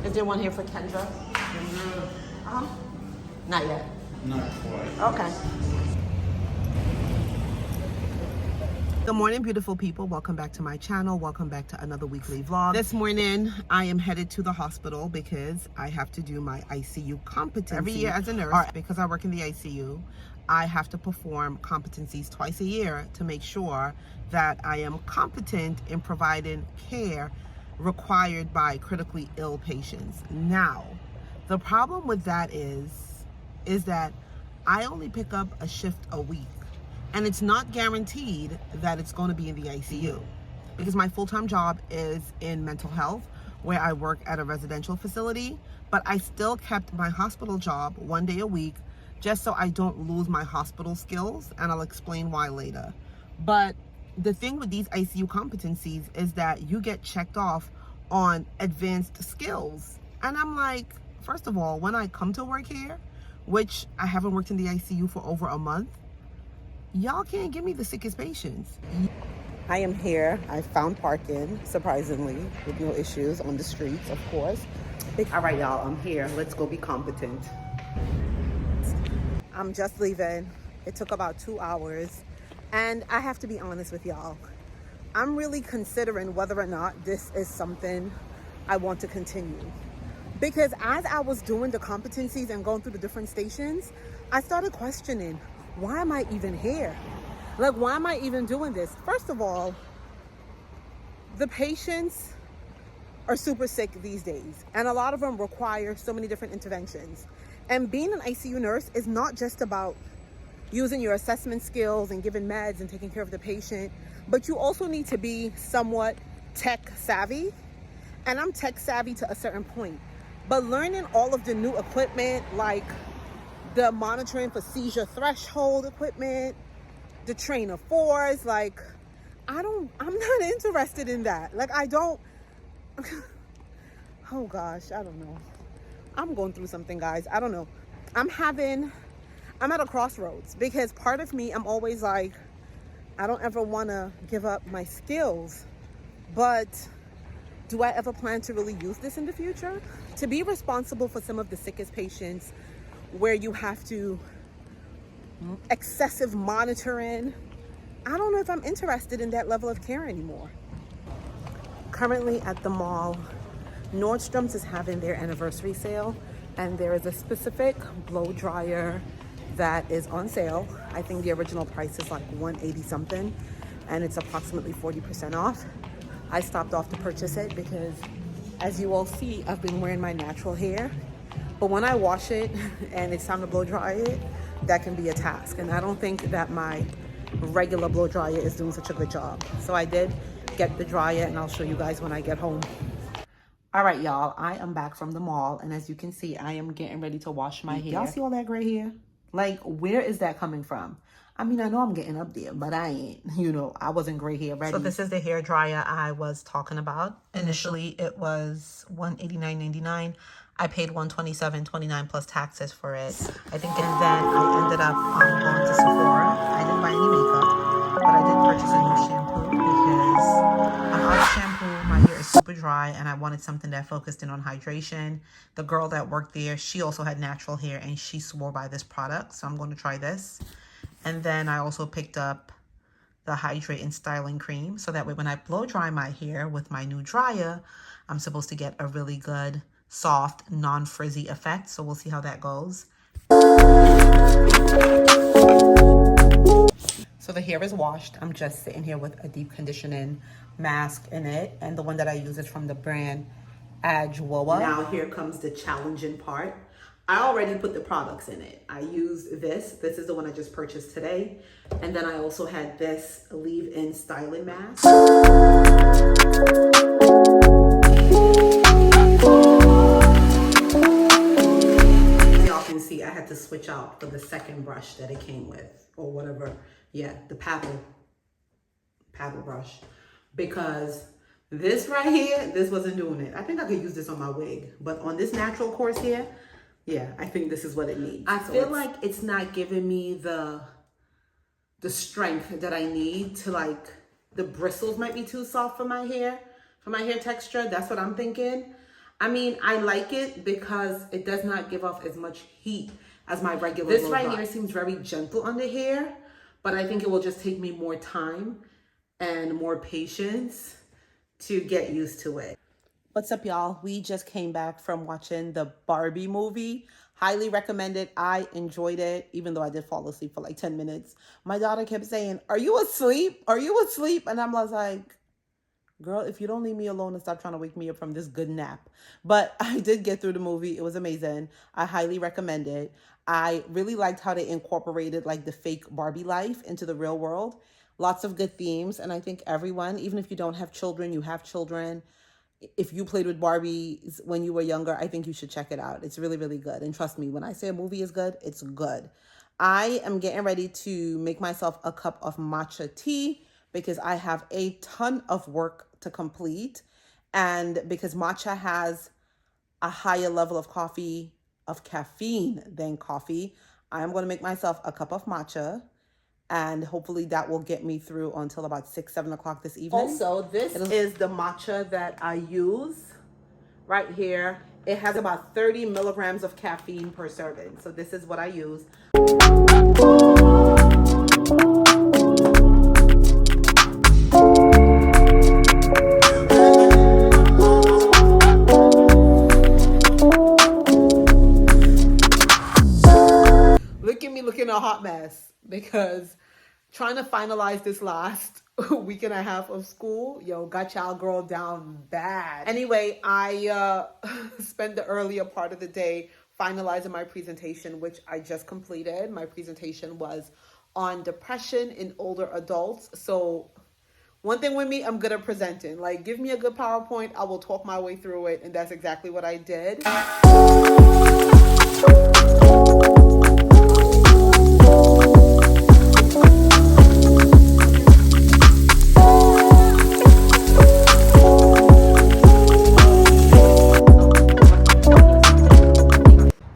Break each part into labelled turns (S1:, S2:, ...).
S1: Is there one here for Kendra?
S2: Kendra?
S1: Not yet.
S2: Not quite.
S1: Okay. Good morning, beautiful people. Welcome back to my channel. Welcome back to another weekly vlog. This morning, I am headed to the hospital because I have to do my ICU competency. Every year as a nurse, because I work in the ICU, I have to perform competencies twice a year to make sure that I am competent in providing care required by critically ill patients. Now, the problem with that is that I only pick up a shift a week. And it's not guaranteed that it's going to be in the ICU because my full-time job is in mental health where I work at a residential facility, but I still kept my hospital job 1 day a week just so I don't lose my hospital skills, and I'll explain why later. But the thing with these ICU competencies is that you get checked off on advanced skills. And I'm like, first of all, when I come to work here, which I haven't worked in the ICU for over a month, y'all can't give me the sickest patients. I am here. I found parking, surprisingly, with no issues on the streets, of course. All right, y'all, I'm here. Let's go be competent. I'm just leaving. It took about 2 hours. And I have to be honest with y'all. I'm really considering whether or not this is something I want to continue. Because as I was doing the competencies and going through the different stations, I started questioning, why am I even here? Like, why am I even doing this? First of all, the patients are super sick these days, and a lot of them require so many different interventions. And being an ICU nurse is not just about using your assessment skills and giving meds and taking care of the patient, but you also need to be somewhat tech savvy. And I'm tech savvy to a certain point. But learning all of the new equipment, like the monitoring for seizure threshold equipment, the trainer fours, like, I'm not interested in that. Like, I don't, oh gosh, I don't know. I'm going through something, guys. I don't know. I'm at a crossroads because part of me, I'm always like, I don't ever want to give up my skills, but do I ever plan to really use this in the future? To be responsible for some of the sickest patients where you have to excessive monitoring, I don't know if I'm interested in that level of care anymore. Currently at the mall, Nordstrom's is having their anniversary sale, and there is a specific blow dryer that is on sale. I think the original price is like $180 something, and it's approximately 40% off. I stopped off to purchase it because, as you all see, I've been wearing my natural hair. But when I wash it and it's time to blow dry it, that can be a task. And I don't think that my regular blow dryer is doing such a good job. So I did get the dryer, and I'll show you guys when I get home. All right, y'all, I am back from the mall. And as you can see, I am getting ready to wash my hair. Y'all see all that gray hair? Like, where is that coming from? I mean, I know I'm getting up there, but I ain't, I wasn't gray hair ready. So this is the hair dryer I was talking about. Initially, it was $189.99. I paid $127.29 plus taxes for it. I think, and then I ended up going to Sephora. I didn't buy any makeup, but I did purchase a new shampoo because I'm out of shampoo. My hair is super dry, and I wanted something that focused in on hydration. The girl that worked there, she also had natural hair, and she swore by this product, so I'm going to try this. And then I also picked up the Hydrate and Styling Cream, so that way when I blow dry my hair with my new dryer, I'm supposed to get a really good, soft, non-frizzy effect. So we'll see how that goes. So the hair is washed. I'm just sitting here with a deep conditioning mask in it. And the one that I use is from the brand Adwoa. Now here comes the challenging part. I already put the products in it. I used this. This is the one I just purchased today. And then I also had this leave-in styling mask. Y'all can see I had to switch out for the second brush that it came with, or whatever. Yeah, the paddle brush. Because this right here, this wasn't doing it. I think I could use this on my wig, but on this natural course here, yeah, I think this is what it needs. I feel like it's not giving me the strength that I need to, like, the bristles might be too soft for my hair texture. That's what I'm thinking. I mean, I like it because it does not give off as much heat as my regular. This right here seems very gentle on the hair, but I think it will just take me more time and more patience to get used to it. What's up, y'all? We just came back from watching the Barbie movie. Highly recommend it. I enjoyed it, even though I did fall asleep for like 10 minutes. My daughter kept saying, "Are you asleep? Are you asleep?" And I'm like, girl, if you don't leave me alone and stop trying to wake me up from this good nap. But I did get through the movie. It was amazing. I highly recommend it. I really liked how they incorporated like the fake Barbie life into the real world. Lots of good themes. And I think everyone, even if you don't have children, you have children, if you played with Barbies when you were younger, I think you should check it out. It's really, really good. And trust me, when I say a movie is good, it's good. I am getting ready to make myself a cup of matcha tea because I have a ton of work to complete. And because matcha has a higher level of caffeine than coffee, I'm going to make myself a cup of matcha. And hopefully that will get me through until about 6, 7 o'clock this evening. Also, this is the matcha that I use right here. It has about 30 milligrams of caffeine per serving. So this is what I use. Look at me looking a hot mess because trying to finalize this last week and a half of school, got y'all girl down bad. Anyway, I spent the earlier part of the day finalizing my presentation, which I just completed. My presentation was on depression in older adults. So one thing with me, I'm good at presenting. Like, give me a good PowerPoint, I will talk my way through it. And that's exactly what I did.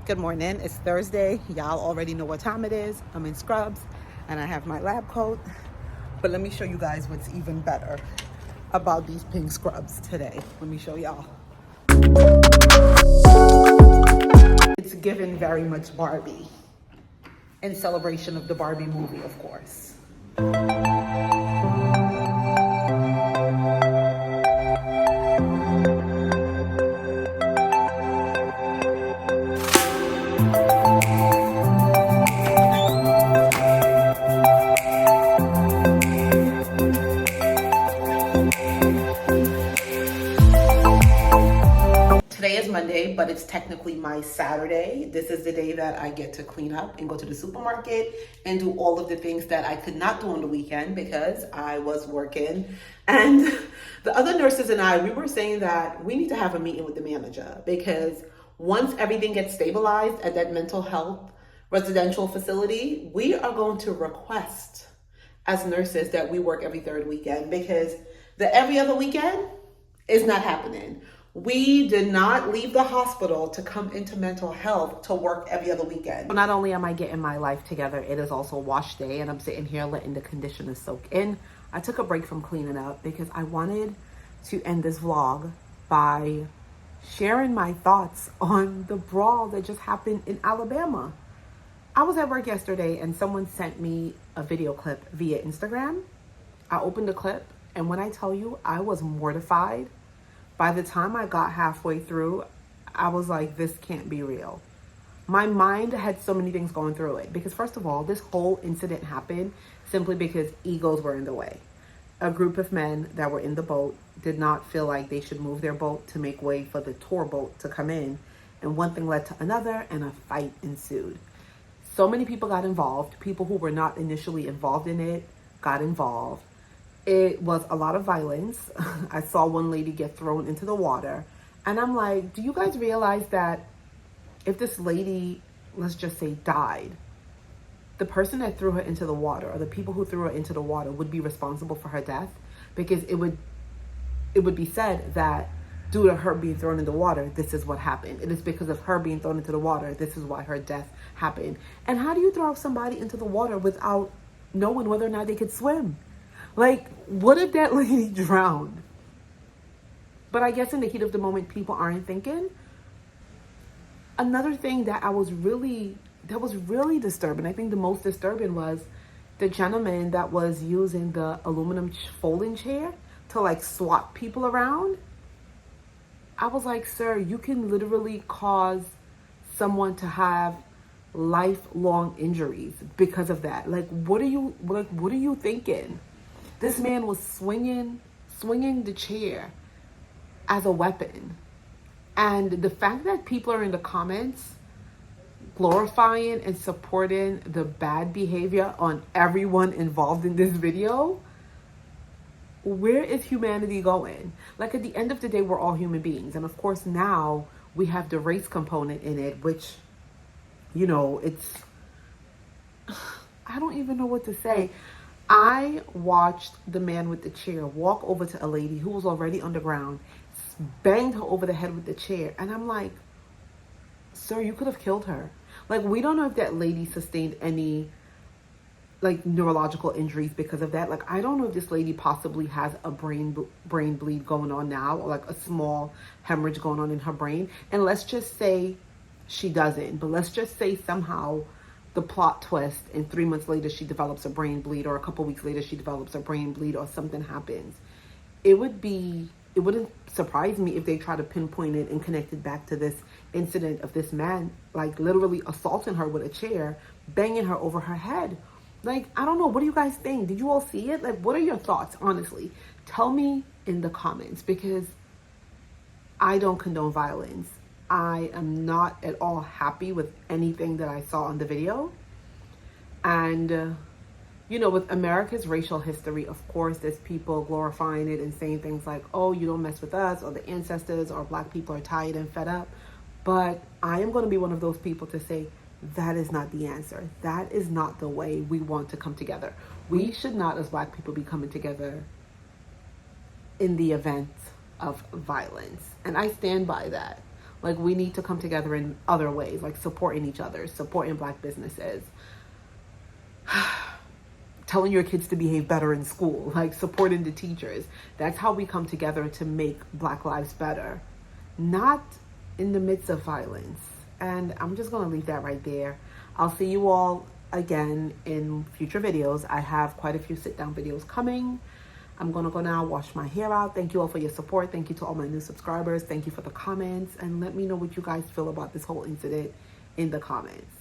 S1: Good morning. It's Thursday. Y'all already know what time it is. I'm in scrubs and I have my lab coat. But let me show you guys what's even better about these pink scrubs today. Let me show y'all. It's given very much Barbie, in celebration of the Barbie movie, of course. Today is Monday, but it's technically my Saturday. This is the day that I get to clean up and go to the supermarket and do all of the things that I could not do on the weekend because I was working. And the other nurses and we were saying that we need to have a meeting with the manager because once everything gets stabilized at that mental health residential facility, we are going to request as nurses that we work every third weekend because the every other weekend is not happening. We did not leave the hospital to come into mental health to work every other weekend. Not only am I getting my life together, it is also wash day and I'm sitting here letting the conditioner soak in. I took a break from cleaning up because I wanted to end this vlog by sharing my thoughts on the brawl that just happened in Alabama. I was at work yesterday and someone sent me a video clip via Instagram. I opened the clip and when I tell you I was mortified, by the time I got halfway through, I was like, this can't be real. My mind had so many things going through it because first of all, this whole incident happened simply because egos were in the way. A group of men that were in the boat did not feel like they should move their boat to make way for the tour boat to come in. And one thing led to another and a fight ensued. So many people got involved. People who were not initially involved in it got involved. It was a lot of violence. I saw one lady get thrown into the water. And I'm like, do you guys realize that if this lady, let's just say, died, the person that threw her into the water or the people who threw her into the water would be responsible for her death? Because it would be said that due to her being thrown in the water, this is what happened. It is because of her being thrown into the water, this is why her death happened. And how do you throw somebody into the water without knowing whether or not they could swim? Like, what if that lady drowned? But I guess in the heat of the moment, people aren't thinking. Another thing that was really disturbing, I think the most disturbing, was the gentleman that was using the aluminum folding chair to like swat people around. I was like, sir, you can literally cause someone to have lifelong injuries because of that. Like, what are you thinking? This man was swinging the chair as a weapon. And the fact that people are in the comments glorifying and supporting the bad behavior on everyone involved in this video, where is humanity going? Like, at the end of the day, we're all human beings. And of course, now we have the race component in it, which, you know, it's, I don't even know what to say. I watched the man with the chair walk over to a lady who was already on the ground, banged her over the head with the chair. And I'm like, sir, you could have killed her. Like, we don't know if that lady sustained any like neurological injuries because of that. Like, I don't know if this lady possibly has a brain bleed going on now, or like a small hemorrhage going on in her brain. And let's just say she doesn't, but let's just say somehow the plot twist and 3 months later she develops a brain bleed, or a couple weeks later she develops a brain bleed, or something happens. It wouldn't surprise me if they try to pinpoint it and connect it back to this incident of this man like literally assaulting her with a chair, banging her over her head. Like, I don't know. What do you guys think? Did you all see it? Like, what are your thoughts, honestly? Tell me in the comments, because I don't condone violence. I am not at all happy with anything that I saw on the video. And, you know, with America's racial history, of course, there's people glorifying it and saying things like, oh, you don't mess with us, or the ancestors, or black people are tired and fed up. But I am going to be one of those people to say, that is not the answer. That is not the way we want to come together. We should not, as black people, be coming together in the event of violence. And I stand by that. Like, we need to come together in other ways, like supporting each other, supporting black businesses, telling your kids to behave better in school, like supporting the teachers. That's how we come together to make black lives better, not in the midst of violence. And I'm just going to leave that right there. I'll see you all again in future videos. I have quite a few sit-down videos coming. I'm going to go now wash my hair out. Thank you all for your support. Thank you to all my new subscribers. Thank you for the comments. And let me know what you guys feel about this whole incident in the comments.